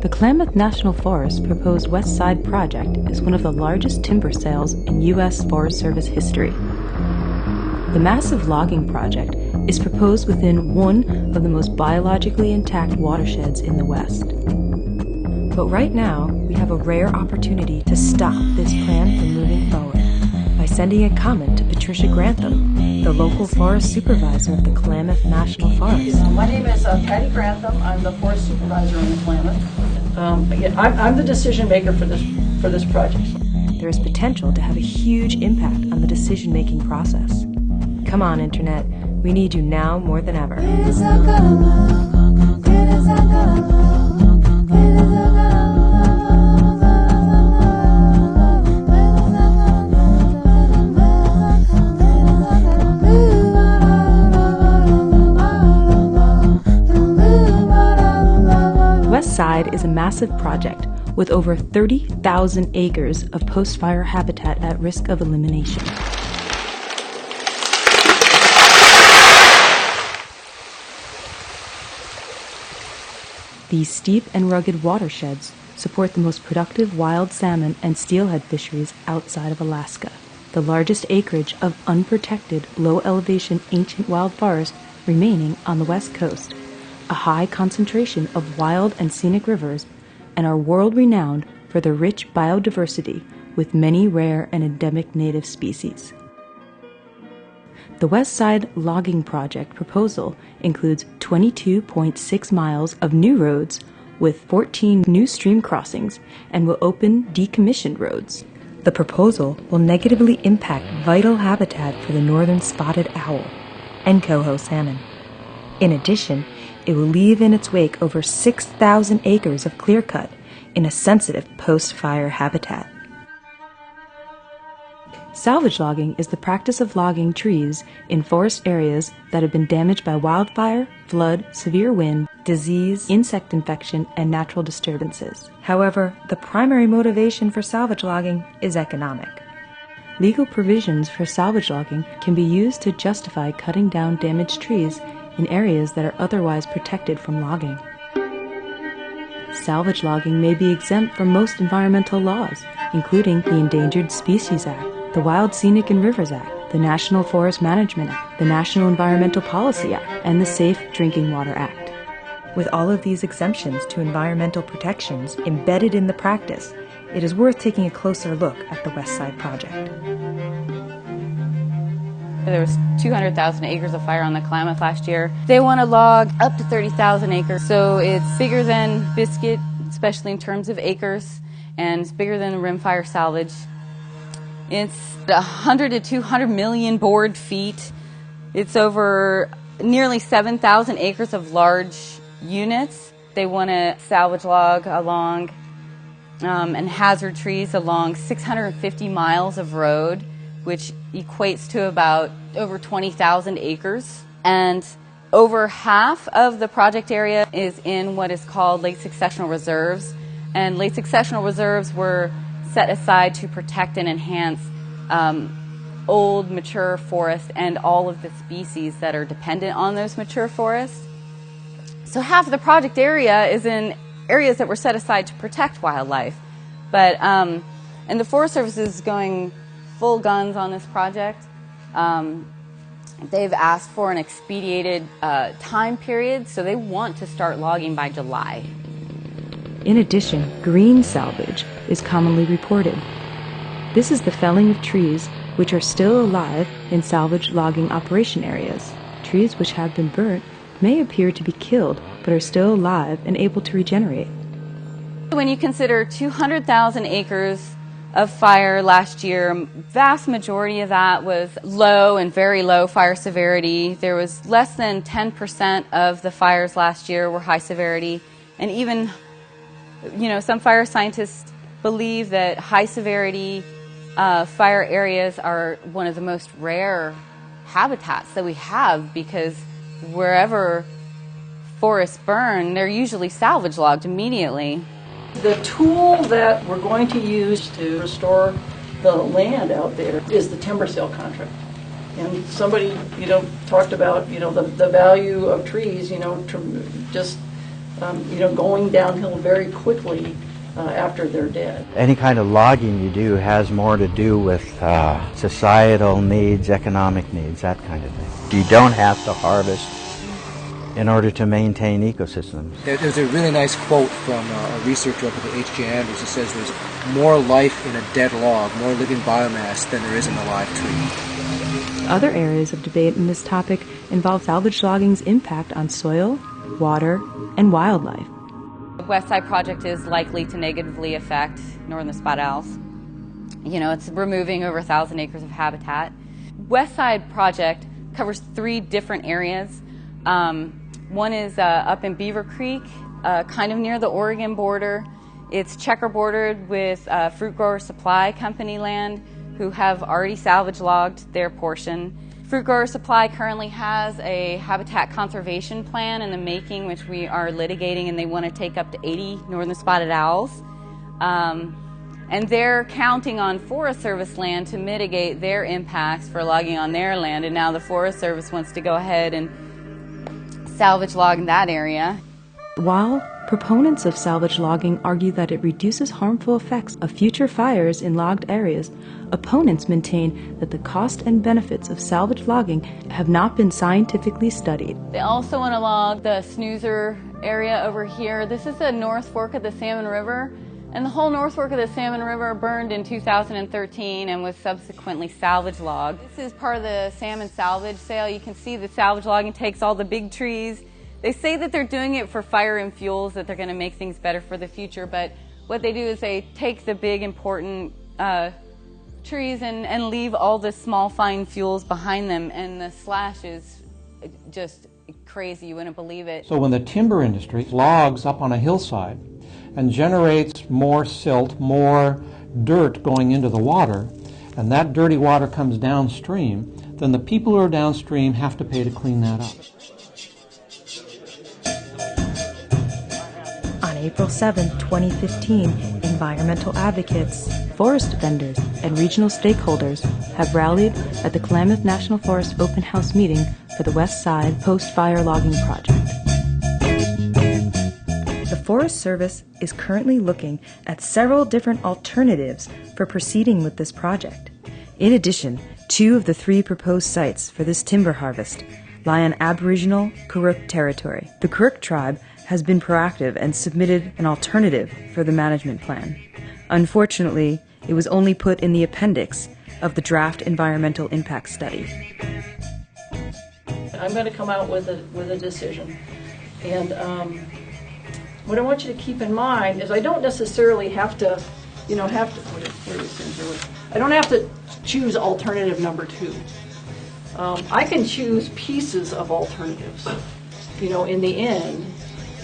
The Klamath National Forest proposed Westside project is one of the largest timber sales in U.S. Forest Service history. The massive logging project is proposed within one of the most biologically intact watersheds in the West. But right now, we have a rare opportunity to stop this plan from moving forward by sending a comment to Patricia Grantham, the local forest supervisor of the Klamath National Forest. My name is Patty Grantham. I'm the forest supervisor in the Klamath. I'm the decision maker for this project. There is potential to have a huge impact on the decision-making process. Come on, Internet. We need you now more than ever. Westside is a massive project with over 30,000 acres of post-fire habitat at risk of elimination. These steep and rugged watersheds support the most productive wild salmon and steelhead fisheries outside of Alaska. The largest acreage of unprotected, low-elevation ancient wild forest remaining on the West Coast, a high concentration of wild and scenic rivers, and are world-renowned for their rich biodiversity with many rare and endemic native species. The Westside logging project proposal includes 22.6 miles of new roads with 14 new stream crossings and will open decommissioned roads. The proposal will negatively impact vital habitat for the northern spotted owl and coho salmon. In addition, it will leave in its wake over 6,000 acres of clear-cut in a sensitive post-fire habitat. Salvage logging is the practice of logging trees in forest areas that have been damaged by wildfire, flood, severe wind, disease, insect infection, and natural disturbances. However, the primary motivation for salvage logging is economic. Legal provisions for salvage logging can be used to justify cutting down damaged trees in areas that are otherwise protected from logging. Salvage logging may be exempt from most environmental laws, including the Endangered Species Act, the Wild Scenic and Rivers Act, the National Forest Management Act, the National Environmental Policy Act, and the Safe Drinking Water Act. With all of these exemptions to environmental protections embedded in the practice, it is worth taking a closer look at the Westside project. There was 200,000 acres of fire on the Klamath last year. They want to log up to 30,000 acres, so it's bigger than Biscuit, especially in terms of acres, and it's bigger than rimfire salvage. It's 100 to 200 million board feet. It's over nearly 7,000 acres of large units. They want to salvage log along and hazard trees along 650 miles of road, which equates to about over 20,000 acres. And over half of the project area is in what is called late successional reserves. And late successional reserves were set aside to protect and enhance old, mature forests and all of the species that are dependent on those mature forests. So half of the project area is in areas that were set aside to protect wildlife. But, and the Forest Service is going full guns on this project. They've asked for an expedited time period, so they want to start logging by July. In addition, green salvage is commonly reported. This is the felling of trees which are still alive in salvage logging operation areas. Trees which have been burnt may appear to be killed, but are still alive and able to regenerate. When you consider 200,000 acres of fire last year, vast majority of that was low and very low fire severity. There was less than 10% of the fires last year were high severity, and even, some fire scientists believe that high severity fire areas are one of the most rare habitats that we have, because wherever forests burn, they're usually salvage logged immediately. The tool that we're going to use to restore the land out there is the timber sale contract. And somebody, talked about, the value of trees, just going downhill very quickly after they're dead. Any kind of logging you do has more to do with societal needs, economic needs, that kind of thing. You don't have to harvest in order to maintain ecosystems. There's a really nice quote from a researcher up at the ATTN who says there's more life in a dead log, more living biomass than there is in a live tree. Other areas of debate in this topic involve salvage logging's impact on soil, water, and wildlife. The Westside project is likely to negatively affect northern spotted owls. It's removing over 1,000 acres of habitat. Westside project covers 3 different areas. One is up in Beaver Creek, kind of near the Oregon border. It's checkerboarded with Fruit Grower Supply Company land, who have already salvage logged their portion. Fruit Grower Supply currently has a habitat conservation plan in the making, which we are litigating, and they want to take up to 80 northern spotted owls. And they're counting on Forest Service land to mitigate their impacts for logging on their land, and now the Forest Service wants to go ahead and salvage log in that area. While proponents of salvage logging argue that it reduces harmful effects of future fires in logged areas, opponents maintain that the cost and benefits of salvage logging have not been scientifically studied. They also want to log the snoozer area over here. This is the North Fork of the Salmon River, and the whole North Fork of the Salmon River burned in 2013 and was subsequently salvage logged. This is part of the salmon salvage sale. You can see the salvage logging takes all the big trees. They say that they're doing it for fire and fuels, that they're going to make things better for the future, but what they do is they take the big important trees and leave all the small fine fuels behind them, and the slash is just crazy. You wouldn't believe it. So when the timber industry logs up on a hillside and generates more silt, more dirt going into the water, and that dirty water comes downstream, then the people who are downstream have to pay to clean that up. On April 7, 2015, environmental advocates, forest vendors, and regional stakeholders have rallied at the Klamath National Forest open house meeting for the Westside post-fire logging project. The Forest Service is currently looking at several different alternatives for proceeding with this project. In addition, 2 of the 3 proposed sites for this timber harvest lie on Aboriginal Kuruk territory. The Kuruk tribe has been proactive and submitted an alternative for the management plan. Unfortunately, it was only put in the appendix of the draft environmental impact study. I'm going to come out with a decision. And what I want you to keep in mind is I don't necessarily have to, I don't have to choose alternative number 2. I can choose pieces of alternatives, in the end.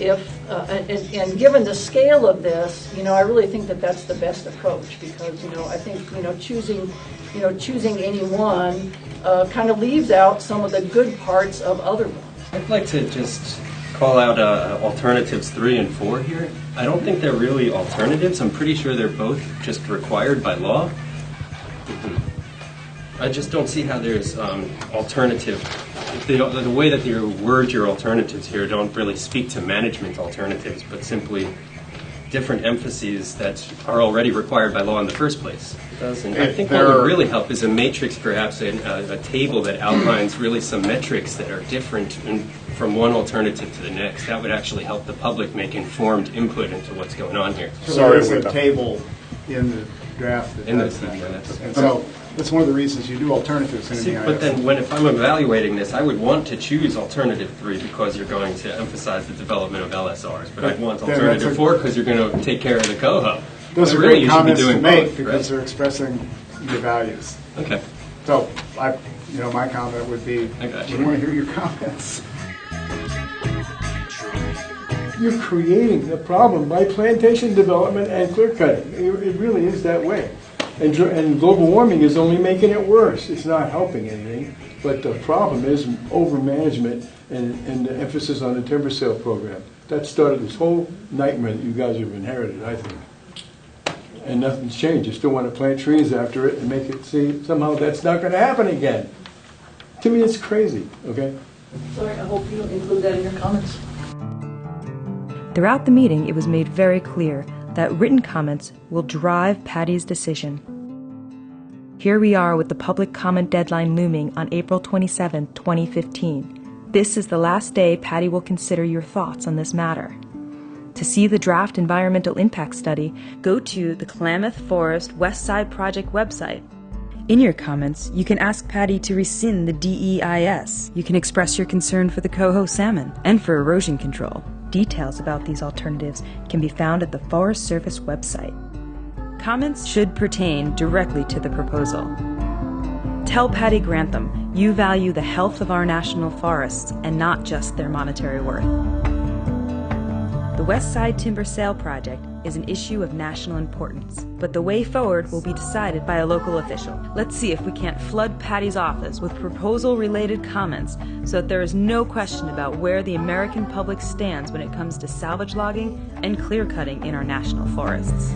And given the scale of this, I really think that that's the best approach, because, I think, choosing any one kind of leaves out some of the good parts of other ones. I'd like to just call out alternatives 3 and 4 here. I don't think they're really alternatives. I'm pretty sure they're both just required by law. I just don't see how there's alternative. The way that you word your alternatives here don't really speak to management alternatives, but simply different emphases that are already required by law in the first place. And I think what would really help is a matrix, perhaps a table that outlines really some metrics that are different from one alternative to the next. That would actually help the public make informed input into what's going on here. So there is a table in the draft that does that. And so that's one of the reasons you do alternatives in the EIS. But then if I'm evaluating this, I would want to choose alternative 3 because you're going to emphasize the development of LSRs. But I'd want alternative 4 because you're going to take care of the coho. Those are great comments to make because they're expressing your values. Okay. So my comment would be, we want to hear your comments. You're creating the problem by plantation development and clear cutting. It really is that way. And global warming is only making it worse. It's not helping anything. But the problem is overmanagement and the emphasis on the timber sale program. That started this whole nightmare that you guys have inherited, I think. And nothing's changed. You still want to plant trees after it and make it seem somehow that's not going to happen again. To me, it's crazy, okay? Sorry, I hope you include that in your comments. Throughout the meeting, it was made very clear that written comments will drive Patty's decision. Here we are with the public comment deadline looming on April 27, 2015. This is the last day Patty will consider your thoughts on this matter. To see the draft environmental impact study, go to the Klamath Forest Westside project website. In your comments, you can ask Patty to rescind the DEIS. You can express your concern for the coho salmon and for erosion control. Details about these alternatives can be found at the Forest Service website. Comments should pertain directly to the proposal. Tell Patty Grantham you value the health of our national forests and not just their monetary worth. The Westside Timber Sale Project is an issue of national importance, but the way forward will be decided by a local official. Let's see if we can't flood Patty's office with proposal-related comments so that there is no question about where the American public stands when it comes to salvage logging and clear cutting in our national forests.